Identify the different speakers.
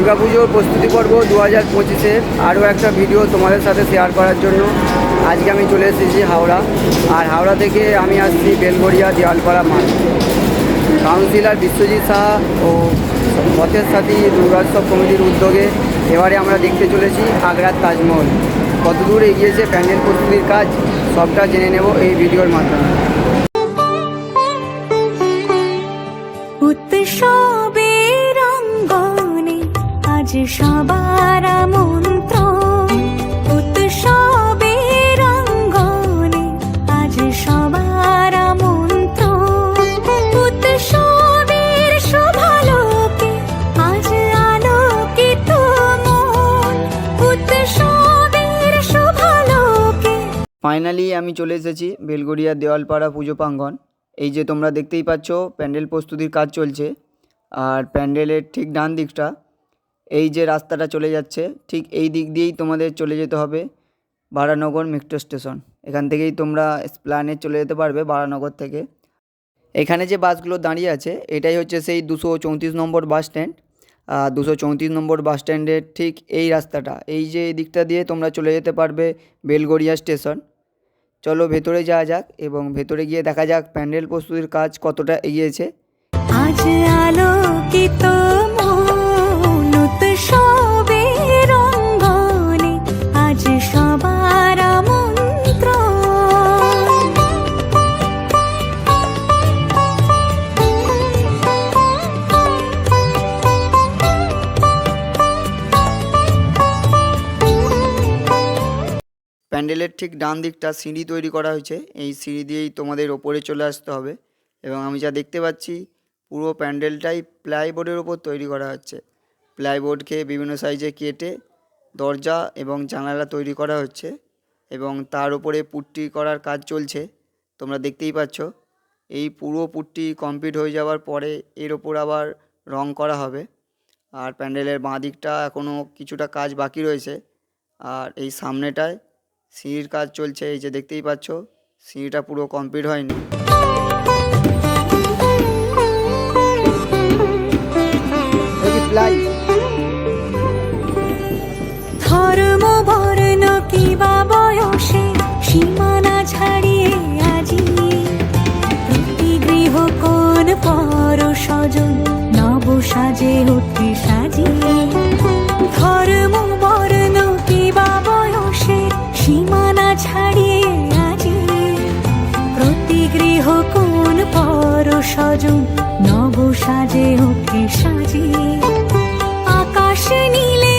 Speaker 1: দুর্গাপুজোর প্রস্তুতি পর্ব 2025-এর আরও একটা ভিডিও তোমাদের সাথে শেয়ার করার জন্য আজকে আমি চলে এসেছি হাওড়া। আর হাওড়া থেকে আমি আসছি বেলঘরিয়া দেওয়ালপাড়া মাঠ। কাউন্সিলর বিশ্বজিৎ সাহা ও পথের সাথী দুর্গোৎসব কমিটির উদ্যোগে এবারে আমরা দেখতে চলেছি আগ্রার তাজমহল। কতদূর এগিয়েছে প্যান্ডেল প্রস্তুতির কাজ সবটা জেনে নেব এই ভিডিওর মাধ্যমে।
Speaker 2: উৎসবের অঙ্গনে আজ সবার আমন্ত্রণ, উৎসবের অঙ্গনে আজ সবার আমন্ত্রণ, উৎসবের শোভালোকে আজ আলোকিত মন, উৎসবের শোভালোকে।
Speaker 1: ফাইনালি আমি চলে এসেছি বেলঘরিয়া দেওয়ালপাড়া পুজো প্রাঙ্গণ। এই যে তোমরা দেখতেই পাচ্ছ প্যান্ডেল প্রস্তুতির কাজ চলছে। আর প্যান্ডেলের ঠিক ডান দিকটা এই যে রাস্তাটা চলে যাচ্ছে, ঠিক এই দিক দিয়েই তোমাদের চলে যেতে হবে বারানগর মেট্রো স্টেশন। এখান থেকেই তোমরা এসপ্ল্যানেড চলে যেতে পারবে বারানগর থেকে। এখানে যে বাসগুলো দাঁড়িয়ে আছে এটাই হচ্ছে সেই 234 নম্বর বাস স্ট্যান্ড। 234 নম্বর বাস স্ট্যান্ডের ঠিক এই রাস্তাটা, এই যে এই দিকটা দিয়ে তোমরা চলে যেতে পারবে বেলঘরিয়া স্টেশন। চলো ভেতরে যাওয়া যাক এবং ভেতরে গিয়ে দেখা যাক প্যান্ডেল প্রস্তুতির কাজ কতটা এগিয়েছে।
Speaker 2: আজ আলোকিত মন, উৎসবের অঙ্গনে আজ সবার আমন্ত্রণ।
Speaker 1: প্যান্ডেলের ঠিক ডান দিকটা সিঁড়ি তৈরি করা হয়েছে, এই সিঁড়ি দিয়েই তোমাদের ওপরে চলে আসতে হবে। এবং আমি যা দেখতে পাচ্ছি পুরো প্যান্ডেলটাই প্লাইবোর্ডের ওপর তৈরি করা হচ্ছে। প্লাইবোর্ডকে বিভিন্ন সাইজে কেটে দরজা এবং জানালা তৈরি করা হচ্ছে এবং তার উপরে পুট্টি করার কাজ চলছে। তোমরা দেখতেই পাচ্ছ এই পুরো পুট্টি কমপ্লিট হয়ে যাওয়ার পরে এর ওপর আবার রং করা হবে। আর প্যান্ডেলের বাঁ দিকটা এখনও কিছুটা কাজ বাকি রয়েছে। আর এই সামনেটায় সিঁড়ির কাজ চলছে, এই যে দেখতেই পাচ্ছ সিঁড়িটা পুরো কমপ্লিট হয়নি।
Speaker 2: ধর্ম বর্ণ কিবা বয়সে সীমানা ছাড়িয়ে আজি প্রতি গৃহ কোন পর স্বজন নব সাজে উঠে সাজিয়ে। ধর্ম বর্ণ কিবা বয়সে সীমানা ছাড়িয়ে আজি প্রতি গৃহ কোন পর স্বজন নব সাজে উঠে সাজিয়ে। আকাশ নীলে